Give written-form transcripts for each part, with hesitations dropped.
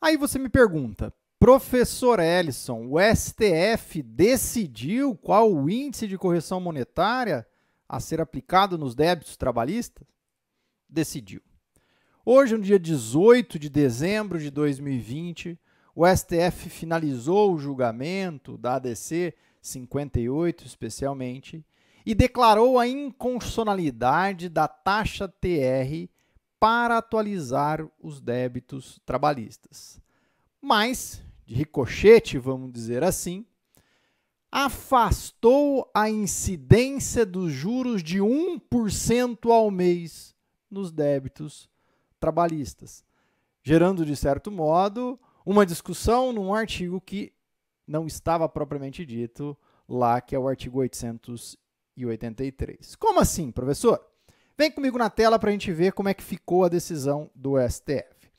Aí você me pergunta, professor Ellison, o STF decidiu qual o índice de correção monetária a ser aplicado nos débitos trabalhistas? Decidiu. Hoje, no dia 18 de dezembro de 2020, o STF finalizou o julgamento da ADC 58, especialmente, e declarou a inconstitucionalidade da taxa TR para atualizar os débitos trabalhistas. Mas, de ricochete, vamos dizer assim, afastou a incidência dos juros de 1% ao mês nos débitos trabalhistas, gerando, de certo modo, uma discussão num artigo que não estava propriamente dito lá, que é o artigo 883. Como assim, professor? Vem comigo na tela para a gente ver como é que ficou a decisão do STF.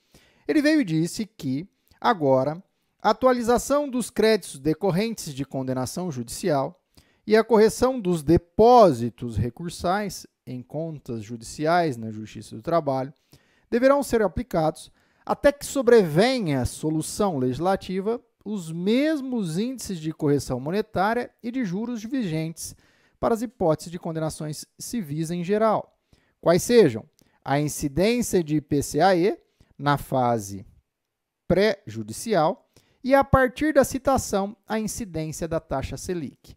Ele veio e disse que, agora, a atualização dos créditos decorrentes de condenação judicial e a correção dos depósitos recursais em contas judiciais na Justiça do Trabalho deverão ser aplicados até que sobrevenha solução legislativa os mesmos índices de correção monetária e de juros vigentes para as hipóteses de condenações civis em geral, quais sejam a incidência de IPCAE na fase pré-judicial e, a partir da citação, a incidência da taxa Selic. O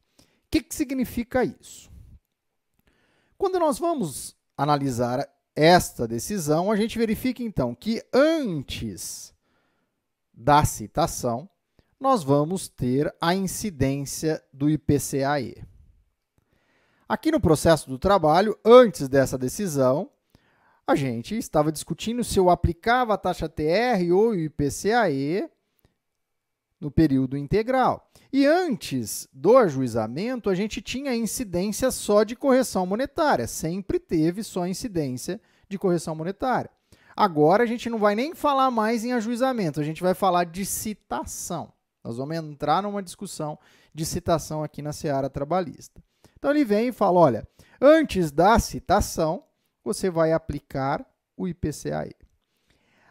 que significa isso? Quando nós vamos analisar esta decisão, a gente verifica, então, que antes da citação, nós vamos ter a incidência do IPCAE. Aqui no processo do trabalho, antes dessa decisão, a gente estava discutindo se eu aplicava a taxa TR ou o IPCAE no período integral. E antes do ajuizamento, a gente tinha incidência só de correção monetária, sempre teve só incidência de correção monetária. Agora a gente não vai nem falar mais em ajuizamento, a gente vai falar de citação. Nós vamos entrar numa discussão de citação aqui na seara trabalhista. Então ele vem e fala, olha, antes da citação, você vai aplicar o IPCAE.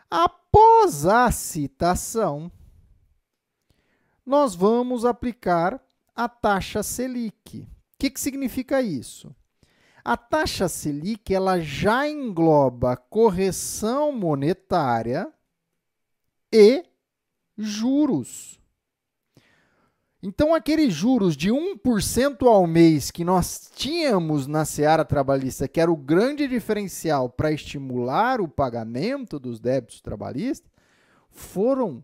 Após a citação, nós vamos aplicar a taxa Selic. O que significa isso? A taxa Selic ela já engloba correção monetária e juros. Então, aqueles juros de 1% ao mês que nós tínhamos na seara trabalhista, que era o grande diferencial para estimular o pagamento dos débitos trabalhistas, foram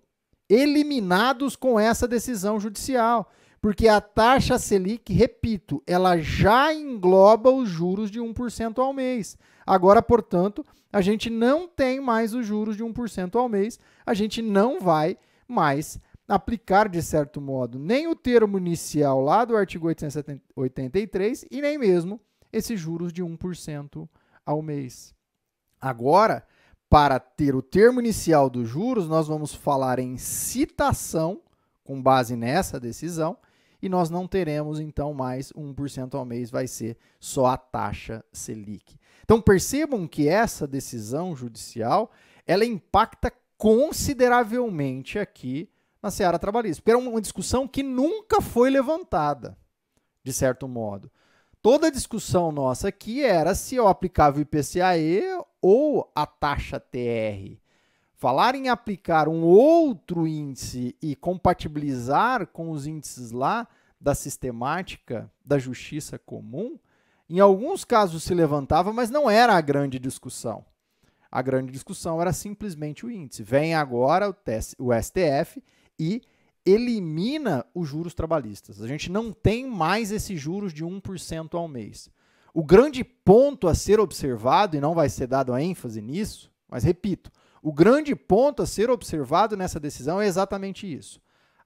eliminados com essa decisão judicial, porque a taxa Selic, repito, ela já engloba os juros de 1% ao mês. Agora, portanto, a gente não tem mais os juros de 1% ao mês, a gente não vai mais aplicar, de certo modo, nem o termo inicial lá do artigo 883 e nem mesmo esses juros de 1% ao mês. Agora, para ter o termo inicial dos juros, nós vamos falar em citação, com base nessa decisão, e nós não teremos, então, mais 1% ao mês, vai ser só a taxa Selic. Então, percebam que essa decisão judicial, ela impacta consideravelmente aqui na seara trabalhista, porque era uma discussão que nunca foi levantada, de certo modo. Toda a discussão nossa aqui era se eu aplicava o IPCAE ou a taxa TR. Falar em aplicar um outro índice e compatibilizar com os índices lá da sistemática da justiça comum, em alguns casos se levantava, mas não era a grande discussão. A grande discussão era simplesmente o índice. Vem agora o STF e elimina os juros trabalhistas. A gente não tem mais esses juros de 1% ao mês. O grande ponto a ser observado, e não vai ser dado a ênfase nisso, mas repito, o grande ponto a ser observado nessa decisão é exatamente isso.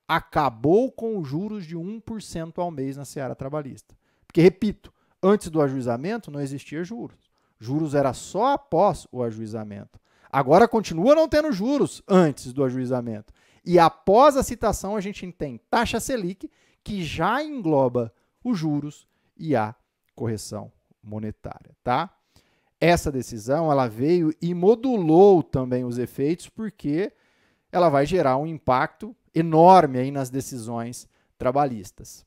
Acabou com os juros de 1% ao mês na seara trabalhista. Porque, repito, antes do ajuizamento não existia juros. Juros era só após o ajuizamento. Agora continua não tendo juros antes do ajuizamento. E após a citação, a gente tem taxa Selic, que já engloba os juros e a correção monetária, tá? Essa decisão ela veio e modulou também os efeitos, porque ela vai gerar um impacto enorme aí nas decisões trabalhistas.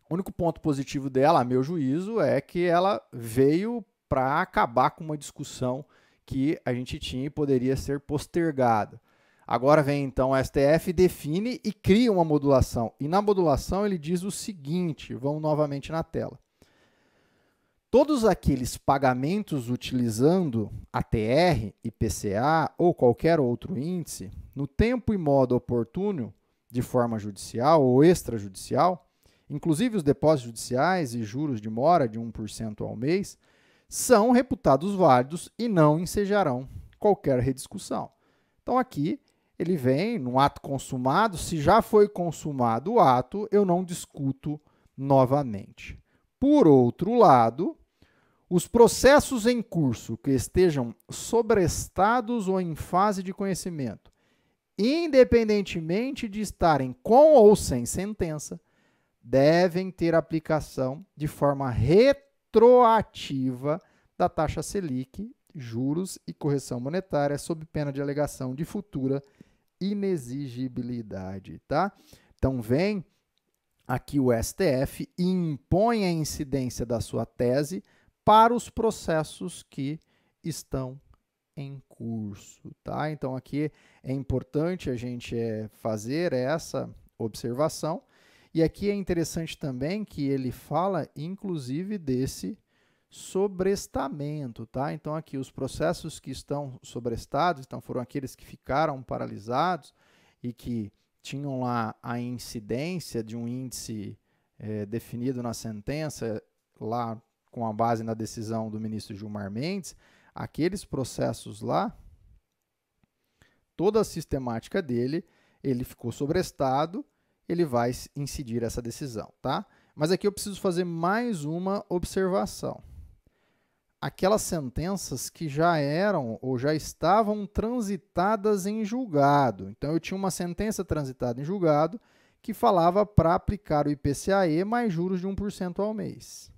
O único ponto positivo dela, a meu juízo, é que ela veio para acabar com uma discussão que a gente tinha e poderia ser postergada. Agora vem então o STF, define e cria uma modulação. E na modulação ele diz o seguinte, vamos novamente na tela. Todos aqueles pagamentos utilizando ATR, IPCA ou qualquer outro índice, no tempo e modo oportuno, de forma judicial ou extrajudicial, inclusive os depósitos judiciais e juros de mora de 1% ao mês, são reputados válidos e não ensejarão qualquer rediscussão. Então aqui ele vem no ato consumado, se já foi consumado o ato, eu não discuto novamente. Por outro lado, os processos em curso que estejam sobrestados ou em fase de conhecimento, independentemente de estarem com ou sem sentença, devem ter aplicação de forma retroativa da taxa Selic, juros e correção monetária, sob pena de alegação de futura inexigibilidade, tá? Então, vem aqui o STF e impõe a incidência da sua tese para os processos que estão em curso, tá? Então, aqui é importante a gente fazer essa observação. E aqui é interessante também que ele fala, inclusive, desse sobrestamento, tá? Então, aqui, os processos que estão sobrestados, então foram aqueles que ficaram paralisados e que tinham lá a incidência de um índice definido na sentença, lá com a base na decisão do ministro Gilmar Mendes, aqueles processos lá, toda a sistemática dele, ele ficou sobrestado, ele vai incidir essa decisão, tá? Mas aqui eu preciso fazer mais uma observação. Aquelas sentenças que já eram ou já estavam transitadas em julgado. Então, eu tinha uma sentença transitada em julgado que falava para aplicar o IPCAE mais juros de 1% ao mês.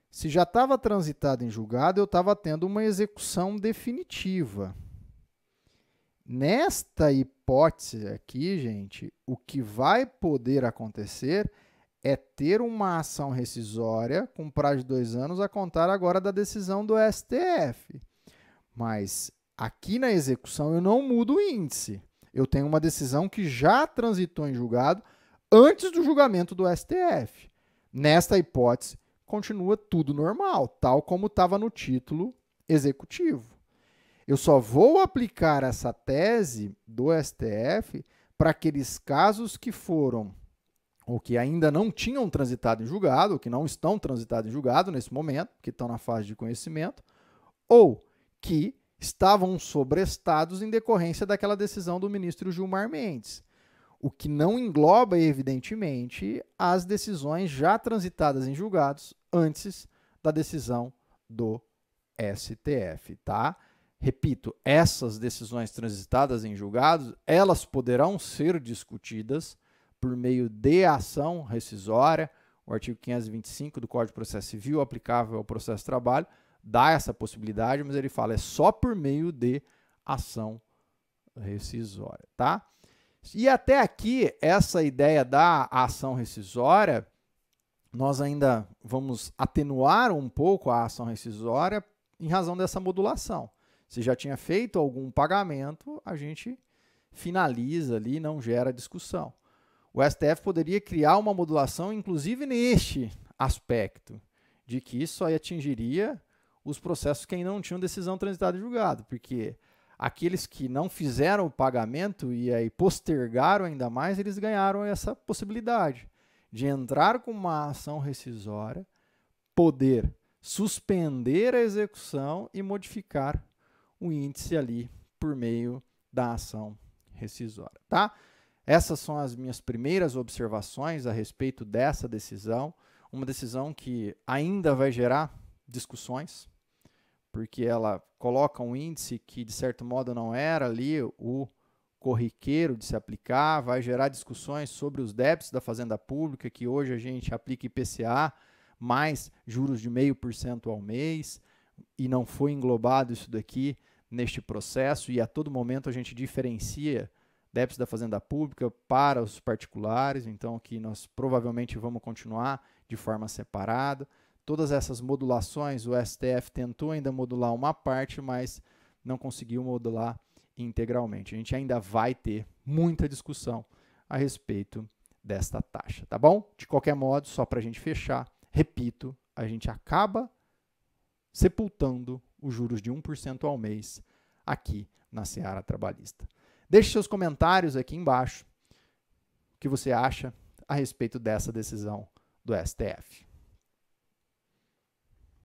Se já estava transitado em julgado, eu estava tendo uma execução definitiva. Nesta hipótese aqui, gente, o que vai poder acontecer é ter uma ação rescisória com prazo de 2 anos a contar agora da decisão do STF. Mas aqui na execução eu não mudo o índice. Eu tenho uma decisão que já transitou em julgado antes do julgamento do STF. Nesta hipótese, continua tudo normal, tal como estava no título executivo. Eu só vou aplicar essa tese do STF para aqueles casos que foram ou que ainda não tinham transitado em julgado, ou que não estão transitados em julgado nesse momento, que estão na fase de conhecimento, ou que estavam sobrestados em decorrência daquela decisão do ministro Gilmar Mendes. O que não engloba, evidentemente, as decisões já transitadas em julgados antes da decisão do STF, tá? Repito, essas decisões transitadas em julgados, elas poderão ser discutidas por meio de ação rescisória. O artigo 525 do Código de Processo Civil, aplicável ao processo de trabalho, dá essa possibilidade, mas ele fala é só por meio de ação rescisória, tá? E até aqui, essa ideia da ação rescisória, nós ainda vamos atenuar um pouco a ação rescisória em razão dessa modulação. Se já tinha feito algum pagamento, a gente finaliza ali, não gera discussão. O STF poderia criar uma modulação, inclusive neste aspecto, de que isso só atingiria os processos que ainda não tinham decisão transitada em julgado, porque aqueles que não fizeram o pagamento e aí postergaram ainda mais, eles ganharam essa possibilidade de entrar com uma ação rescisória, poder suspender a execução e modificar o índice ali por meio da ação rescisória, tá? Essas são as minhas primeiras observações a respeito dessa decisão, uma decisão que ainda vai gerar discussões, porque ela coloca um índice que, de certo modo, não era ali o corriqueiro de se aplicar, vai gerar discussões sobre os débitos da Fazenda Pública, que hoje a gente aplica IPCA, mais juros de 0,5% ao mês, e não foi englobado isso daqui neste processo e a todo momento a gente diferencia débitos da Fazenda Pública para os particulares, então aqui nós provavelmente vamos continuar de forma separada. Todas essas modulações, o STF tentou ainda modular uma parte, mas não conseguiu modular integralmente. A gente ainda vai ter muita discussão a respeito desta taxa, tá bom? De qualquer modo, só para a gente fechar, repito, a gente acaba sepultando os juros de 1% ao mês aqui na Seara Trabalhista. Deixe seus comentários aqui embaixo, o que você acha a respeito dessa decisão do STF.